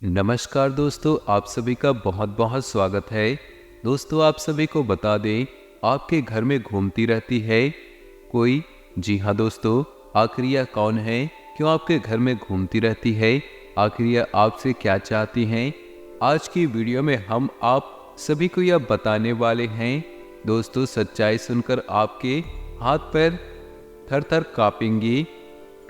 नमस्कार दोस्तों, आप सभी का बहुत बहुत स्वागत है। दोस्तों, आप सभी को बता दें, आपके घर में घूमती रहती है कोई। जी हाँ दोस्तों, आखिर यह कौन है, क्यों आपके घर में घूमती रहती है, आखिर यह आपसे क्या चाहती हैं। आज की वीडियो में हम आप सभी को यह बताने वाले हैं। दोस्तों, सच्चाई सुनकर आपके हाथ पैर थर थर कांपेंगे।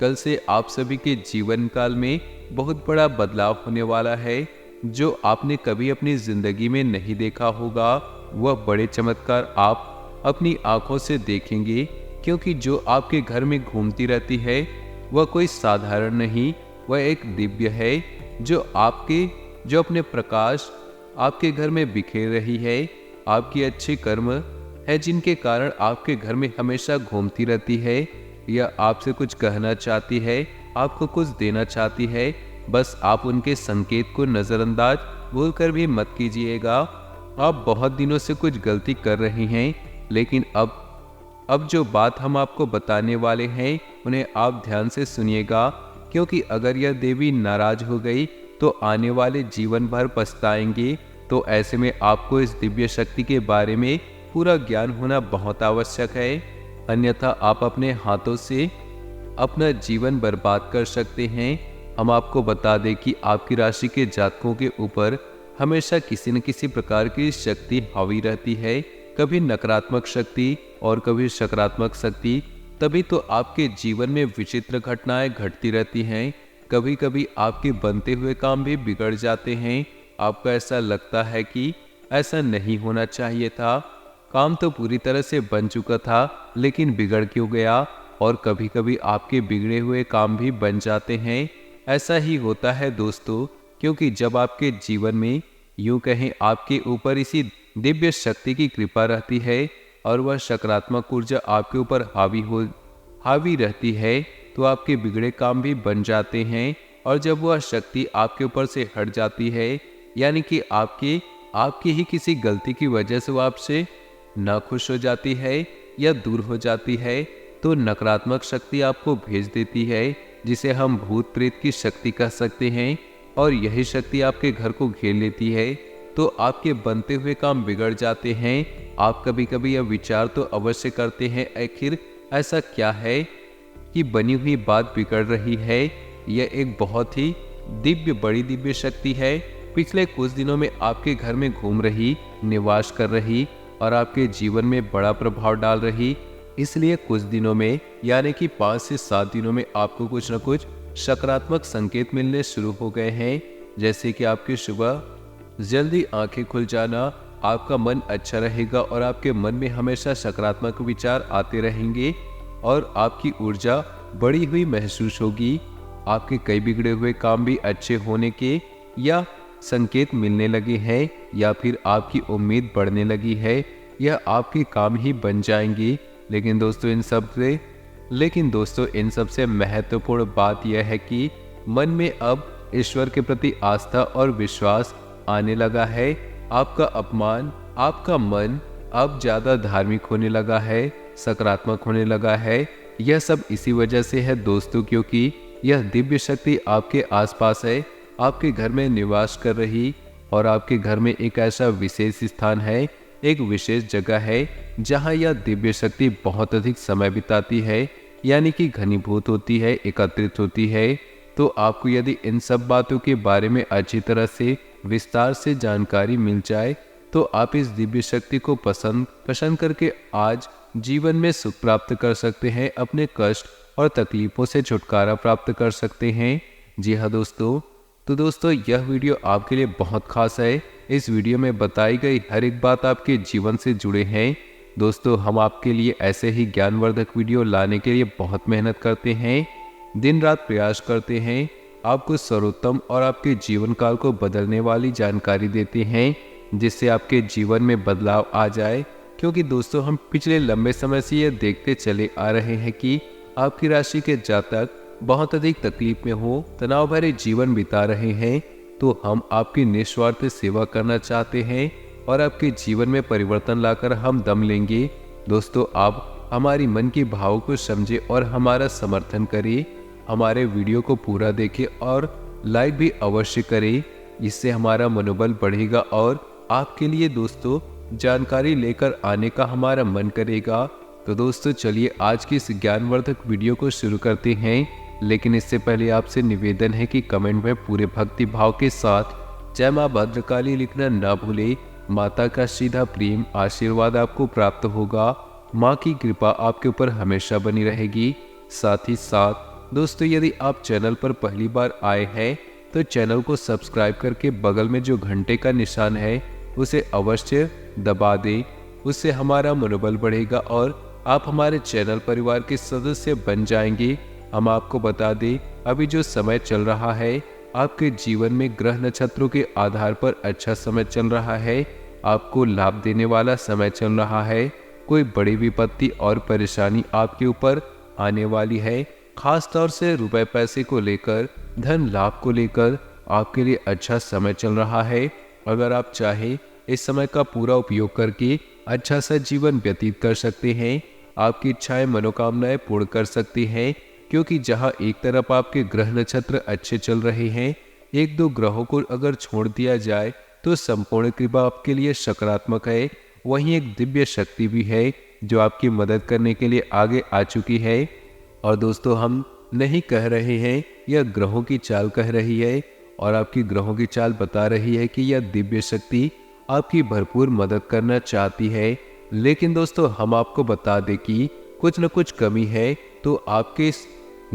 कल से आप सभी के जीवन काल में बहुत बड़ा बदलाव होने वाला है, जो आपने कभी अपनी जिंदगी में नहीं देखा होगा। वह बड़े चमत्कार आप अपनी आंखों से देखेंगे, क्योंकि जो आपके घर में घूमती रहती है वह कोई साधारण नहीं, वह एक दिव्य है जो अपने प्रकाश आपके घर में बिखेर रही है। आपकी अच्छे कर्म है जिनके कारण आपके घर में हमेशा घूमती रहती है। यह आपसे कुछ कहना चाहती है, आपको कुछ देना चाहती है। बस आप उनके संकेत को नज़रअंदाज भूलकर भी मत कीजिएगा। आप बहुत दिनों से कुछ गलती कर रही हैं, लेकिन अब जो बात हम आपको बताने वाले हैं उन्हें आप ध्यान से सुनिएगा, क्योंकि अगर यह देवी नाराज हो गई तो आने वाले जीवन भर पछताएंगे। तो ऐसे में आपको इस दिव्य शक्ति के बारे में पूरा ज्ञान होना बहुत आवश्यक है, अन्यथा आप अपने हाथों से अपना जीवन बर्बाद कर सकते हैं। हम आपको बता दें कि आपकी राशि के जातकों के ऊपर हमेशा किसी न किसी प्रकार की शक्ति हावी रहती है, कभी नकारात्मक शक्ति और कभी सकारात्मक शक्ति। तभी तो आपके जीवन में विचित्र घटनाएं घटती रहती हैं। कभी कभी आपके बनते हुए काम भी बिगड़ जाते हैं। आपको ऐसा लगता है कि ऐसा नहीं होना चाहिए था, काम तो पूरी तरह से बन चुका था, लेकिन बिगड़ क्यों गया। और कभी कभी आपके बिगड़े हुए काम भी बन जाते हैं। ऐसा ही होता है दोस्तों, क्योंकि जब आपके जीवन में यूं कहें आपके ऊपर इसी दिव्य शक्ति की कृपा रहती है और वह सकारात्मक ऊर्जा आपके ऊपर हावी रहती है, तो आपके बिगड़े काम भी बन जाते हैं। और जब वह शक्ति आपके ऊपर से हट जाती है, यानी कि आपकी ही किसी गलती की वजह से वो आपसे नाखुश हो जाती है या दूर हो जाती है, तो नकारात्मक शक्ति आपको भेज देती है, जिसे हम भूत प्रेत की शक्ति कह सकते हैं। और यही शक्ति आपके घर को घेर लेती है, तो आपके बनते हुए काम बिगड़ जाते हैं। आप कभी कभी यह विचार तो अवश्य करते हैं, आखिर ऐसा क्या है कि बनी हुई बात बिगड़ रही है। यह एक बहुत ही बड़ी दिव्य शक्ति है। पिछले कुछ दिनों में आपके घर में घूम रही, निवास कर रही और आपके जीवन में बड़ा प्रभाव डाल रही। इसलिए कुछ दिनों में, यानी कि 5 से 7 दिनों में आपको कुछ न कुछ सकारात्मक संकेत मिलने शुरू हो गए हैं। जैसे कि आपकी सुबह जल्दी आंखें खुल जाना, आपका मन अच्छा रहेगा और आपके मन में हमेशा सकारात्मक विचार आते रहेंगे और आपकी ऊर्जा बढ़ी हुई महसूस होगी। आपके कई बिगड़े हुए काम भी अच्छे होने के या संकेत मिलने लगे हैं, या फिर आपकी उम्मीद बढ़ने लगी है, यह आपके काम ही बन जाएंगी। लेकिन दोस्तों, इन सब से महत्वपूर्ण बात यह है कि मन में अब ईश्वर के प्रति आस्था और विश्वास आने लगा है। आपका मन अब ज्यादा धार्मिक होने लगा है, सकारात्मक होने लगा है। यह सब इसी वजह से है दोस्तों, क्योंकि यह दिव्य शक्ति आपके आसपास है, आपके घर में निवास कर रही। और आपके घर में एक ऐसा विशेष स्थान है, एक विशेष जगह है, जहां यह दिव्य शक्ति बहुत अधिक समय बिताती है, यानी कि घनीभूत होती है, एकत्रित होती है। तो आपको यदि इन सब बातों के बारे में अच्छी तरह से विस्तार से जानकारी मिल जाए, तो आप इस दिव्य शक्ति को पसंद करके आज जीवन में सुख प्राप्त कर सकते हैं, अपने कष्ट और तकलीफों से छुटकारा प्राप्त कर सकते हैं। जी हाँ दोस्तों, तो दोस्तों, यह वीडियो आपके लिए बहुत खास है। इस वीडियो में बताई गई हर एक बात आपके जीवन से जुड़े हैं। दोस्तों, हम आपके लिए ऐसे ही ज्ञानवर्धक वीडियो लाने के लिए बहुत मेहनत करते हैं, दिन रात प्रयास करते हैं, आपको सर्वोत्तम और आपके जीवन काल को बदलने वाली जानकारी देते हैं, जिससे आपके जीवन में बदलाव आ जाए। क्योंकि दोस्तों, हम पिछले लंबे समय से यह देखते चले आ रहे हैं कि आपकी राशि के जातक बहुत अधिक तकलीफ में हो, तनाव भरे जीवन बिता रहे हैं। तो हम आपकी निस्वार्थ सेवा करना चाहते हैं और आपके जीवन में परिवर्तन लाकर हम दम लेंगे। दोस्तों, आप हमारी मन की भाव को समझे और हमारा समर्थन करें। हमारे वीडियो को पूरा देखें और लाइक भी अवश्य करें। इससे हमारा मनोबल बढ़ेगा और आपके लिए दोस्तों जानकारी लेकर आने का हमारा मन करेगा। तो दोस्तों चलिए आज की इस ज्ञानवर्धक वीडियो को शुरू करते हैं, लेकिन इससे पहले आपसे निवेदन है कि कमेंट में पूरे भक्ति भाव के साथ जय मां भद्रकाली लिखना ना भूले। माता का सीधा प्रेम आशीर्वाद आपको प्राप्त होगा। माँ की कृपा आपके ऊपर हमेशा बनी रहेगी। साथ ही साथ दोस्तों यदि आप चैनल पर पहली बार आए हैं तो चैनल को सब्सक्राइब करके बगल में जो घंटे का निशान है उसे अवश्य दबा दें। उससे हमारा मनोबल बढ़ेगा और आप हमारे चैनल परिवार के सदस्य बन जाएंगे। हम आपको बता दें अभी जो समय चल रहा है आपके जीवन में ग्रह नक्षत्रों के आधार पर अच्छा समय चल रहा है। आपको लाभ देने वाला समय चल रहा है। कोई बड़ी विपत्ति और परेशानी आपके ऊपर आने वाली है। खास तौर से रुपए पैसे को लेकर, धन लाभ को लेकर आपके लिए अच्छा समय चल रहा है। अगर आप चाहे इस समय का पूरा उपयोग करके अच्छा सा जीवन व्यतीत कर सकते हैं। आपकी इच्छाएं मनोकामनाएं पूर्ण कर सकते हैं, क्योंकि जहां एक तरफ आपके ग्रह नक्षत्र अच्छे चल रहे हैं, एक दो ग्रहों को अगर छोड़ दिया जाए तो संपूर्ण कृपा आपके लिए सकारात्मक है। वहीं एक दिव्य शक्ति भी है जो आपकी मदद करने के लिए आगे आ चुकी है। और दोस्तों हम नहीं कह रहे हैं, यह ग्रहों की चाल कह रही है और आपकी ग्रहों की चाल बता रही है कि यह दिव्य शक्ति आपकी भरपूर मदद करना चाहती है। लेकिन दोस्तों हम आपको बता दें कि कुछ न कुछ कमी है। तो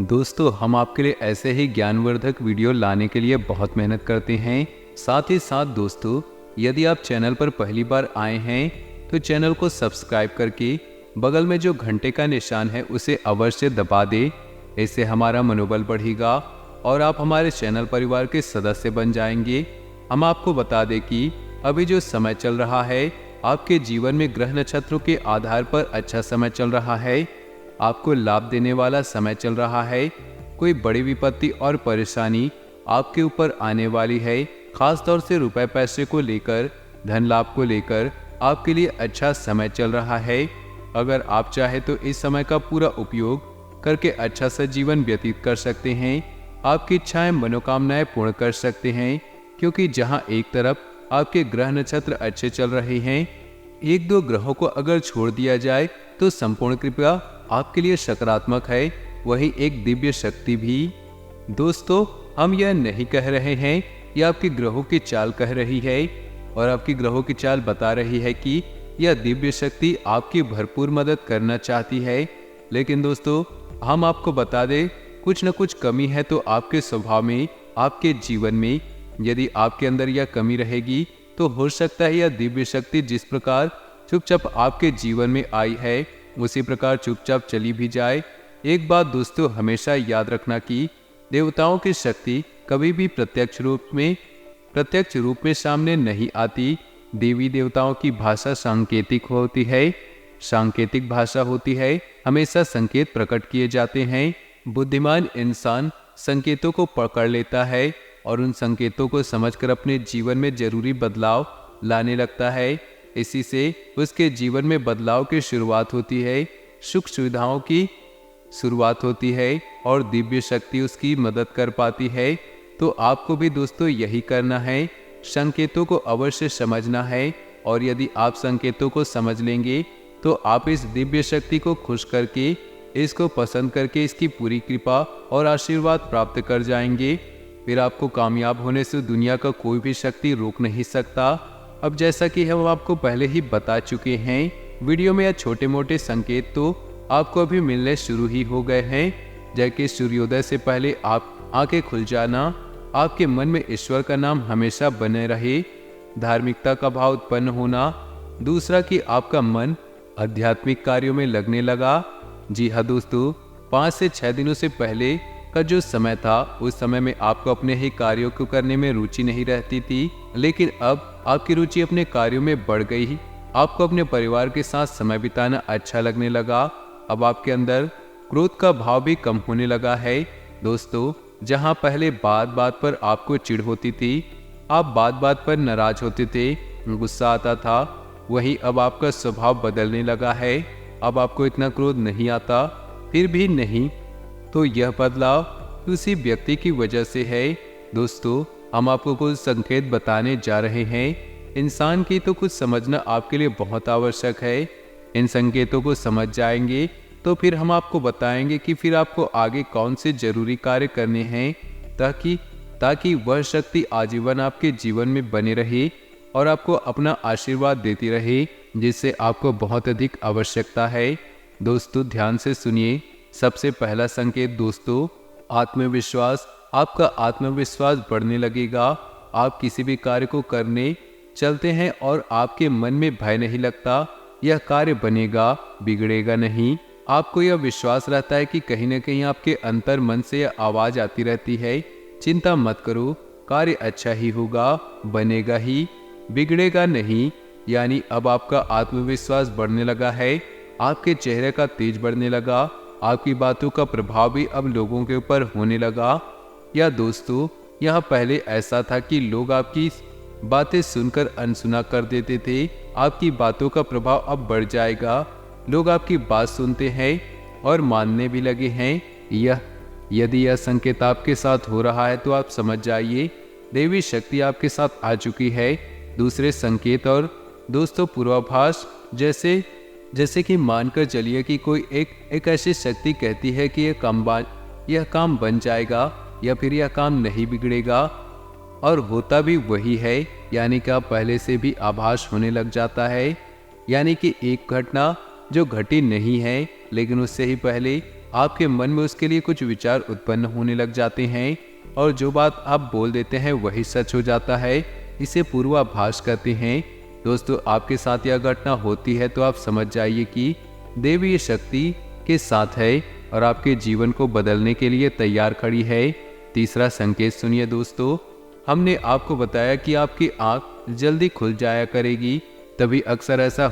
दोस्तों हम आपके लिए ऐसे ही ज्ञानवर्धक वीडियो लाने के लिए बहुत मेहनत करते हैं। साथ ही साथ दोस्तों यदि आप चैनल पर पहली बार आए हैं तो चैनल को सब्सक्राइब करके बगल में जो घंटे का निशान है उसे अवश्य दबा दें। इससे हमारा मनोबल बढ़ेगा और आप हमारे चैनल परिवार के सदस्य बन जाएंगे। हम आपको बता दें कि अभी जो समय चल रहा है आपके जीवन में ग्रह नक्षत्रों के आधार पर अच्छा समय चल रहा है। आपको लाभ देने वाला समय चल रहा है। कोई बड़ी विपत्ति और परेशानी आपके ऊपर आने वाली है। खास तौर से रुपए पैसे को लेकर, धन लाभ को लेकर आपके लिए अच्छा समय चल रहा है। अगर आप चाहे तो इस समय का पूरा उपयोग करके अच्छा सा जीवन व्यतीत कर सकते हैं। आपकी इच्छाएं मनोकामनाएं पूर्ण कर सकते हैं, क्योंकि जहां एक तरफ आपके ग्रह नक्षत्र अच्छे चल रहे हैं, एक दो ग्रहों को अगर छोड़ दिया जाए तो संपूर्ण कृपा आपके लिए सकारात्मक है। वही एक दिव्य शक्ति भी। दोस्तों हम यह नहीं कह रहे हैं, यह आपके ग्रहों की चाल कह रही है और आपकी ग्रहों की चाल बता रही है कि यह दिव्य शक्ति आपकी भरपूर मदद करना चाहती है। लेकिन दोस्तों हम आपको बता दें कुछ न कुछ कमी है तो आपके स्वभाव में, आपके जीवन में। यदि आपके अंदर यह कमी रहेगी तो हो सकता है यह दिव्य शक्ति जिस प्रकार चुपचाप आपके जीवन में आई है उसी प्रकार चुपचाप चली भी जाए। एक बात दोस्तों हमेशा याद रखना कि देवताओं की शक्ति कभी भी प्रत्यक्ष रूप में सामने नहीं आती। देवी देवताओं की भाषा सांकेतिक होती है, सांकेतिक भाषा होती है। हमेशा संकेत प्रकट किए जाते हैं। बुद्धिमान इंसान संकेतों को पकड़ लेता है और उन संकेतों को समझकर अपने जीवन में जरूरी बदलाव लाने लगता है। इसी से उसके जीवन में बदलाव की शुरुआत होती है, सुख सुविधाओं की शुरुआत होती है और दिव्य शक्ति उसकी मदद कर पाती है। तो आपको भी दोस्तों यही करना है, संकेतों को अवश्य समझना है। और यदि आप संकेतों को समझ लेंगे तो आप इस दिव्य शक्ति को खुश करके, इसको पसंद करके इसकी पूरी कृपा और आशीर्वाद प्राप्त कर जाएंगे। फिर आपको कामयाब होने से दुनिया का कोई भी शक्ति रोक नहीं सकता। अब जैसा कि हम आपको पहले ही बता चुके हैं, वीडियो में यह छोटे मोटे संकेत तो आपको अभी मिलने शुरू ही हो गए हैं। जैसे कि सूर्योदय से पहले आप आंखें खुल जाना, आपके मन में ईश्वर का नाम हमेशा बने रहे, धार्मिकता का भाव उत्पन्न होना, दूसरा कि आपका मन आध्यात्मिक कार्यों में लगने लगा। जी हाँ दोस्तों, 5 से 6 दिनों से पहले का जो समय था उस समय में आपको अपने ही कार्यों को करने में रुचि नहीं रहती थी, लेकिन अब आपकी रुचि अपने कार्यों में बढ़ गई। आपको अपने परिवार के साथ समय बिताना अच्छा लगने लगा। अब आपके अंदर क्रोध का भाव भी कम होने लगा है। दोस्तों जहां पहले बात बात पर आपको चिढ़ होती थी, आप बात बात पर नाराज होते थे, गुस्सा आता था, वहीं अब आपका स्वभाव बदलने लगा है। अब आपको इतना क्रोध नहीं आता। फिर भी नहीं तो यह बदलाव उसी व्यक्ति की वजह से है। दोस्तों हम आपको कुछ संकेत बताने जा रहे हैं। इंसान की तो कुछ समझना आपके लिए बहुत आवश्यक है। इन संकेतों को समझ जाएंगे तो फिर हम आपको बताएंगे कि फिर आपको आगे कौन से जरूरी कार्य करने हैं ताकि वह शक्ति आजीवन आपके जीवन में बनी रहे और आपको अपना आशीर्वाद देती रहे, जिससे आपको बहुत अधिक आवश्यकता है। दोस्तों ध्यान से सुनिए। सबसे पहला संकेत दोस्तों, आत्मविश्वास। आपका आत्मविश्वास बढ़ने लगेगा। आप किसी भी कार्य को करने चलते हैं और आपके मन में भय नहीं लगता। यह कार्य बनेगा, बिगड़ेगा नहीं। आपको यह विश्वास रहता है कि कहीं न कहीं आपके अंतर मन से यह आवाज आती रहती है, चिंता मत करो, कार्य अच्छा ही होगा, बनेगा ही, बिगड़ेगा नहीं। यानी अब आपका आत्मविश्वास बढ़ने लगा है, आपके चेहरे का तेज बढ़ने लगा, आपकी बातों का प्रभाव भी अब लोगों के ऊपर होने लगा। या दोस्तों, यहाँ पहले ऐसा था कि लोग आपकी बातें सुनकर अनसुना कर देते थे। आपकी बातों का प्रभाव अब बढ़ जाएगा। लोग आपकी बात सुनते हैं और मानने भी लगे हैं। यदि यह संकेत आपके साथ हो रहा है तो आप समझ जाइए, देवी शक्ति आपके साथ आ चुकी है। दूसरे संकेत और दोस्तों पूर्वाभास, जैसे कि मानकर चलिए कि कोई एक ऐसी शक्ति कहती है कि यह काम बन जाएगा या फिर यह काम नहीं बिगड़ेगा, और होता भी वही है। यानी कि आप पहले से भी आभास होने लग जाता है। यानी कि एक घटना जो घटी नहीं है, लेकिन उससे ही पहले आपके मन में उसके लिए कुछ विचार उत्पन्न होने लग जाते हैं और जो बात आप बोल देते हैं वही सच हो जाता है। इसे पूर्वाभास कहते हैं। दोस्तों आपके साथ यह घटना होती है तो आप समझ जाइए कि देवी शक्ति के साथ है और आपके जीवन को बदलने के लिए तैयार खड़ी है। तीसरा संकेत सुनिए दोस्तों, हमने आपको बताया कि आपकी आंख जल्दी खुल जाया करेगी। तभी अक्सर ऐसा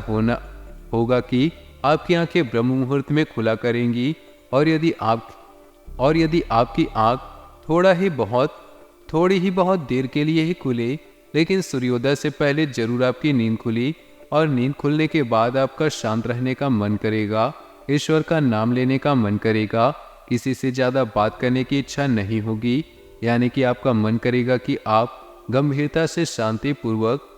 होगा कि आपकी आंखें ब्रह्म मुहूर्त में खुला करेंगी, और यदि आपकी आंख थोड़ी ही बहुत देर के लिए ही खुले, लेकिन सूर्योदय से पहले जरूर आपकी नींद खुली, और नींद खुलने के बाद आपका शांत रहने का मन करेगा, ईश्वर का नाम लेने का मन करेगा, किसी से ज़्यादा बात करने की इच्छा नहीं होगी। यानी कि आपका मन करेगा कि आप गंभीरता से शांति पूर्वक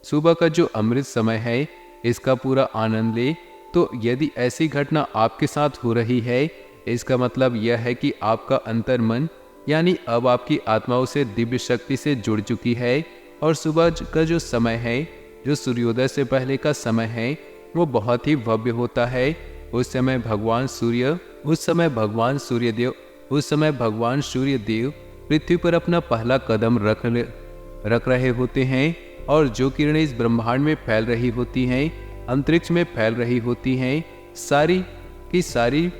सुबह का जो अमृत समय है इसका पूरा आनंद ले। तो यदि ऐसी घटना आपके साथ हो रही है, इसका मतलब यह है कि आपका अंतर मन यानी अब आपकी आत्मा उसे दिव्य शक्ति से जुड़ चुकी है, और सुबह का जो समय है, जो सूर्योदय से पहले का समय है, वो बहुत ही भव्य होता है। उस समय भगवान सूर्यदेव पृथ्वी पर अपना पहला कदम रख रहे होते हैं, और जो किरणें इस ब्रह्मांड में फैल रही होती हैं, अंतरिक्ष में फैल रही होती हैं, सारी की सारी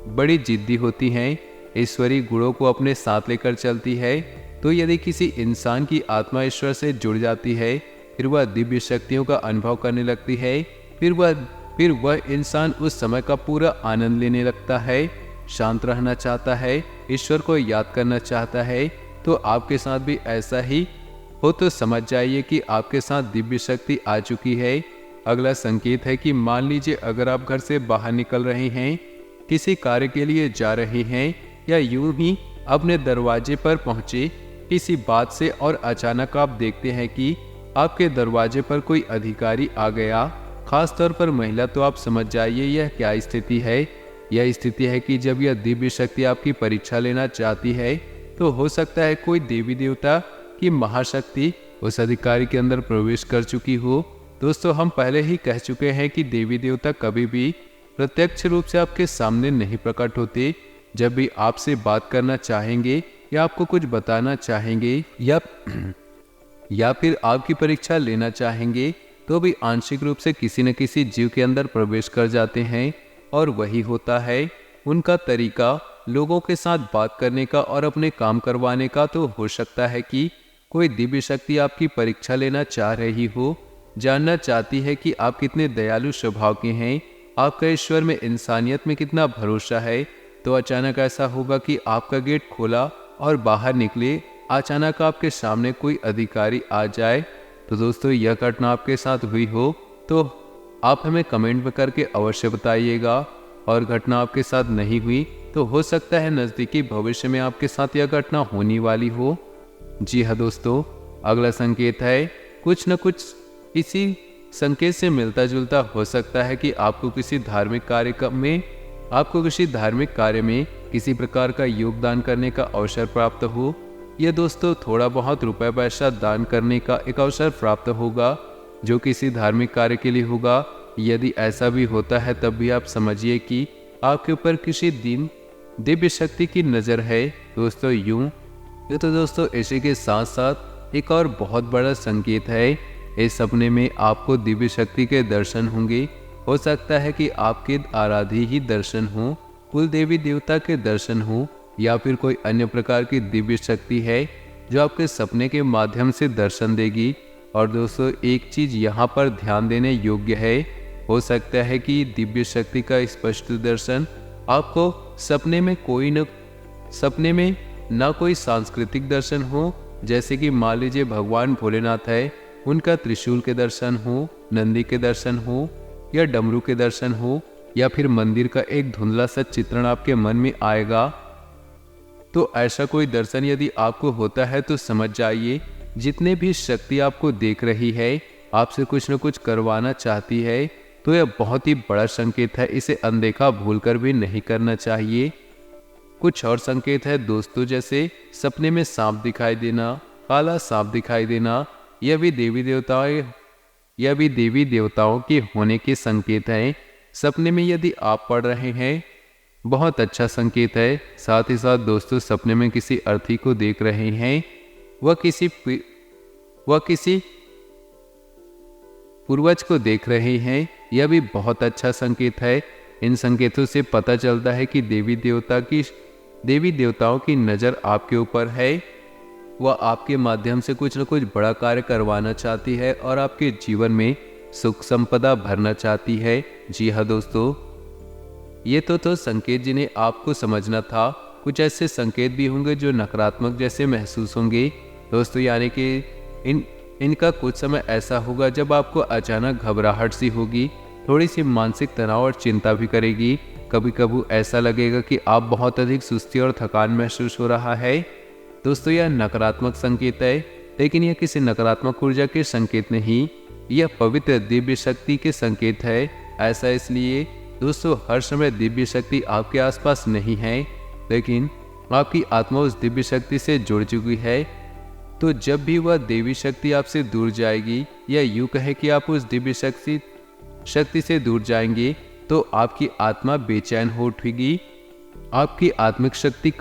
बड़ी जिद्दी होती हैं, ईश्वरीय गुणों को अपने साथ लेकर चलती है। तो यदि किसी इंसान की आत्मा ईश्वर से जुड़ जाती है, फिर वह दिव्य शक्तियों का अनुभव करने लगती है। फिर वह इंसान उस समय का पूरा आनंद लेने लगता है, शांत रहना चाहता है, ईश्वर को याद करना चाहता है। तो आपके साथ भी ऐसा ही हो तो समझ जाइए कि आपके साथ दिव्य शक्ति आ चुकी है। अगला संकेत है कि मान लीजिए अगर आप घर से बाहर निकल रहे हैं, किसी कार्य के लिए जा रहे हैं, या यूं ही अपने दरवाजे पर पहुंचे किसी बात से, और अचानक आप देखते हैं कि आपके दरवाजे पर कोई अधिकारी आ गया, खास तौर पर महिला, तो आप समझ जाइए यह क्या स्थिति है। यह स्थिति है कि जब यह दिव्य शक्ति आपकी परीक्षा लेना चाहती है, तो हो सकता है कोई देवी देवता की महाशक्ति उस अधिकारी के अंदर प्रवेश कर चुकी हो। दोस्तों हम पहले ही कह चुके हैं कि देवी देवता कभी भी प्रत्यक्ष रूप से आपके सामने नहीं प्रकट होते। जब भी आपसे बात करना चाहेंगे या आपको कुछ बताना चाहेंगे या फिर आपकी परीक्षा लेना चाहेंगे, तो भी आंशिक रूप से किसी न किसी जीव के अंदर प्रवेश कर जाते हैं। और वही होता है उनका तरीका लोगों के साथ बात करने का और अपने काम करवाने का। तो हो सकता है कि कोई दिव्य शक्ति आपकी परीक्षा लेना चाह रही हो, जानना चाहती है कि आप कितने दयालु स्वभाव के हैं, आपका ईश्वर में, इंसानियत में कितना भरोसा है। तो अचानक ऐसा होगा कि आपका गेट खोला और बाहर निकले, अचानक आपके सामने कोई अधिकारी आ जाए। तो दोस्तों यह घटना आपके साथ हुई हो तो आप हमें कमेंट में करके अवश्य बताइएगा, और घटना आपके साथ नहीं हुई तो तो हो सकता है नज़दीकी भविष्य में आपके साथ यह घटना होने वाली हो। जी हाँ दोस्तों, अगला संकेत है कुछ न कुछ इसी संकेत से मिलता जुलता हो सकता है कि आपको किसी धार्मिक कार्य में किसी प्रकार का योगदान करने का अवसर प्राप्त हो। यह दोस्तों थोड़ा बहुत रुपए पैसा दान करने का एक अवसर प्राप्त होगा जो किसी धार्मिक कार्य के लिए होगा। यदि ऐसा भी होता है तब भी आप समझिए कि आपके ऊपर किसी दिन दिव्य शक्ति की नज़र है दोस्तों। ये तो दोस्तों इसी के साथ साथ एक और बहुत बड़ा संकेत है। इस सपने में आपको दिव्य शक्ति के दर्शन होंगे। हो सकता है कि आपके आराध्य ही दर्शन हो, कुल देवी देवता के दर्शन हो, या फिर कोई अन्य प्रकार की दिव्य शक्ति है जो आपके सपने के माध्यम से दर्शन देगी। और दोस्तों एक चीज यहाँ पर ध्यान देने योग्य है, हो सकता है कि दिव्य शक्ति का स्पष्ट दर्शन आपको सपने में ना कोई सांस्कृतिक दर्शन हो, जैसे कि मान लीजिए भगवान भोलेनाथ है, उनका त्रिशूल के दर्शन हो, नंदी के दर्शन हो, या डमरू के दर्शन हो, या फिर मंदिर का एक धुंधला सा चित्रण आपके मन में आएगा। तो ऐसा कोई दर्शन यदि आपको होता है तो समझ जाइए जितने भी शक्ति आपको देख रही है, आपसे कुछ न कुछ करवाना चाहती है, तो यह बहुत ही बड़ा संकेत है। इसे अनदेखा भूलकर भी नहीं करना चाहिए। कुछ और संकेत है दोस्तों, जैसे सपने में सांप दिखाई देना, काला सांप दिखाई देना, यह भी देवी देवताओं के होने के संकेत हैं। सपने में यदि आप पढ़ रहे हैं, बहुत अच्छा संकेत है। साथ ही साथ दोस्तों सपने में किसी अर्थी को देख रहे हैं, वह किसी पूर्वज को देख रहे हैं, यह भी बहुत अच्छा संकेत है। इन संकेतों से पता चलता है कि देवी देवताओं की नज़र आपके ऊपर है। वह आपके माध्यम से कुछ न कुछ बड़ा कार्य करवाना चाहती है और आपके जीवन में सुख संपदा भरना चाहती है। जी हाँ दोस्तों, ये तो संकेत जिन्हें आपको समझना था। कुछ ऐसे संकेत भी होंगे जो नकारात्मक जैसे महसूस होंगे दोस्तों, यानी कि इनका कुछ समय ऐसा होगा जब आपको अचानक घबराहट सी होगी, थोड़ी सी मानसिक तनाव और चिंता भी करेगी। कभी कभी ऐसा लगेगा कि आप बहुत अधिक सुस्ती और थकान महसूस हो रहा है। दोस्तों यह नकारात्मक संकेत है, लेकिन यह किसी नकारात्मक ऊर्जा के संकेत नहीं, यह पवित्र दिव्य शक्ति के संकेत है। ऐसा इसलिए दोस्तों हर समय दिव्य शक्ति आपके आसपास नहीं है, लेकिन आपकी आत्मा उस दिव्य शक्ति से जुड़ चुकी है। तो जब भी वह देवी शक्ति आपसे दूर जाएगी, या यूं कहे कि आप उस दिव्य शक्ति से दूर जाएंगे, तो आपकी आत्मा बेचैन हो उठेगी, आपकी आत्मिक शक्ति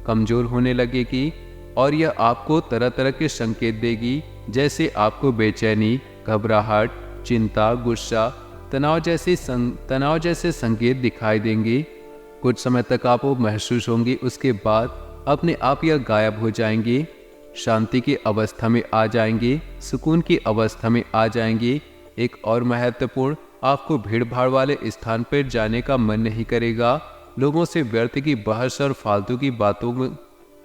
कमजोर होने लगेगी, और यह आपको तरह तरह के संकेत देगी, जैसे आपको बेचैनी, घबराहट, चिंता, गुस्सा, तनाव जैसे संकेत दिखाई देंगे। कुछ समय तक आप वो महसूस होंगे, उसके बाद अपने आप यह गायब हो जाएंगे, शांति की अवस्था में आ जाएंगे, सुकून की अवस्था में आ जाएंगे। एक और महत्वपूर्ण, आपको भीड़ भाड़ वाले स्थान पर जाने का मन नहीं करेगा, लोगों से व्यर्थ की बहस और फालतू की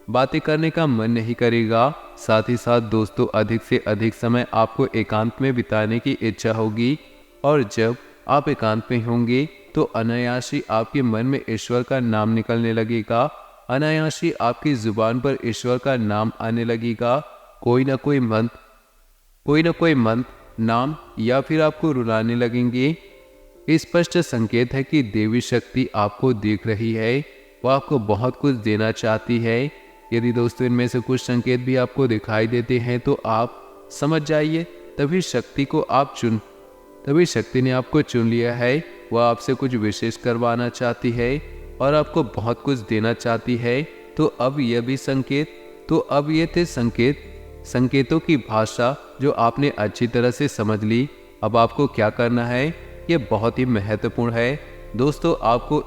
बातें करने का मन नहीं करेगा। साथ ही साथ दोस्तों अधिक से अधिक समय आपको एकांत में बिताने की इच्छा होगी, और जब आप एकांत में होंगे तो अनायास ही आपके मन में ईश्वर का नाम निकलने लगेगा, अनायास ही आपकी जुबान पर ईश्वर का नाम आने लगेगा। कोई ना कोई मंत्र, नाम, या फिर आपको रुलाने लगेंगे। स्पष्ट संकेत है कि देवी शक्ति आपको देख रही है, वह आपको बहुत कुछ देना चाहती है। यदि दोस्तों इनमें से कुछ संकेत भी आपको दिखाई देते हैं तो आप समझ जाइए तभी शक्ति ने आपको चुन लिया है। वह आपसे कुछ विशेष करवाना चाहती है और आपको बहुत कुछ देना चाहती है। तो अब ये थे संकेतों की भाषा जो आपने अच्छी तरह से समझ ली। अब आपको क्या करना है, ये बहुत ही महत्वपूर्ण है दोस्तों। आपको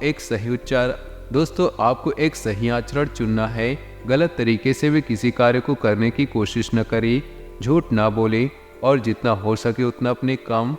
एक सही आचरण चुनना है। गलत तरीके से भी किसी कार्य को करने की कोशिश न करें, झूठ ना बोलें, और जितना हो सके उतना अपने काम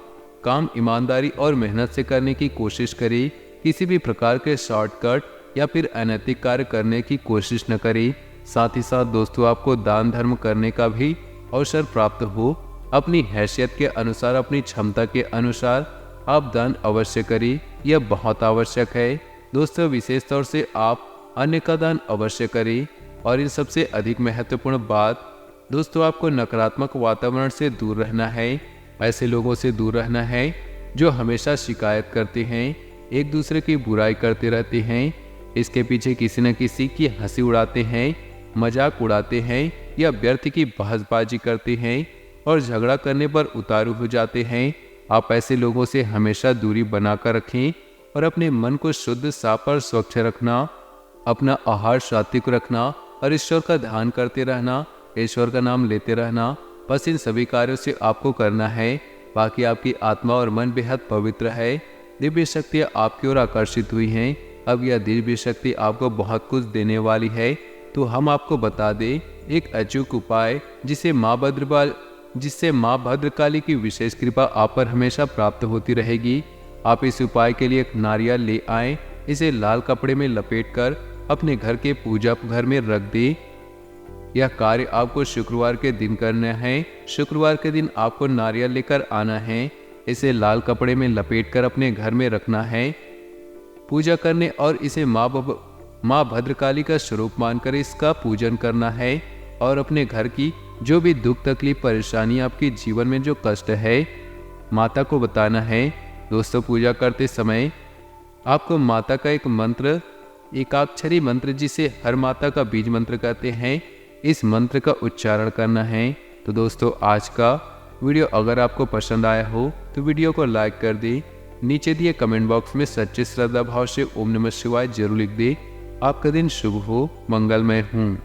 ईमानदारी और मेहनत से करने की कोशिश करें। किसी भी प्रकार के शॉर्टकट या फिर अनैतिक कार्य करने की कोशिश न करें। साथ ही साथ दोस्तों आपको दान धर्म करने का भी अवसर प्राप्त हो। अपनी हैसियत के अनुसार, अपनी क्षमता के अनुसार आप दान अवश्य करें, यह बहुत आवश्यक है। दोस्तों विशेष तौर से आप अन्न का दान अवश्य करें। और इन सबसे अधिक महत्वपूर्ण बात दोस्तों, आपको नकारात्मक वातावरण से दूर रहना है। ऐसे लोगों से दूर रहना है जो हमेशा शिकायत करते हैं, एक दूसरे की बुराई करते रहते हैं, इसके पीछे किसी न किसी की हंसी उड़ाते हैं, मजाक उड़ाते हैं या व्यर्थ की बहसबाजी करते हैं और झगड़ा करने पर उतारू हो जाते हैं। आप ऐसे लोगों से हमेशा दूरी बनाकर रखें और अपने मन को शुद्ध, साफ और स्वच्छ रखना, अपना आहार सात्विक रखना और ईश्वर का ध्यान करते रहना, ईश्वर का नाम लेते रहना। बस इन सभी कार्यों से आपको करना है। बाकी आपकी आत्मा और मन बेहद पवित्र है। दिव्य शक्तियाँ आपकी ओर आकर्षित हुई हैं। अब यह दिव्य शक्ति आपको बहुत कुछ देने वाली है। तो हम आपको बता दें एक अचूक उपाय जिससे माँ भद्रकाली की विशेष कृपा आप पर हमेशा प्राप्त होती रहेगी। आप इस उपाय के लिए एक नारियल ले आएं, इसे लाल कपड़े में लपेटकर अपने घर के पूजा घर में रख दें। यह कार्य आपको शुक्रवार के दिन करना है। शुक्रवार के दिन आपको नारियल लेकर आना है, इसे लाल कपड़े में लपेटकर अपने घर में रखना है, पूजा करने और इसे माँ भद्रकाली का स्वरूप मानकर इसका पूजन करना है। और अपने घर की जो भी दुख, तकलीफ, परेशानी, आपके जीवन में जो कष्ट है, माता को बताना है। दोस्तों पूजा करते समय आपको माता का एक मंत्र, एकाक्षरी मंत्र जिसे हर माता का बीज मंत्र कहते हैं, इस मंत्र का उच्चारण करना है। तो दोस्तों आज का वीडियो अगर आपको पसंद आया हो तो वीडियो को लाइक कर दें। नीचे दिए कमेंट बॉक्स में सच्चे श्रद्धा भाव से ओम नमः शिवाय जरूर लिख दें। आपका दिन शुभ हो, मंगलमय हूँ।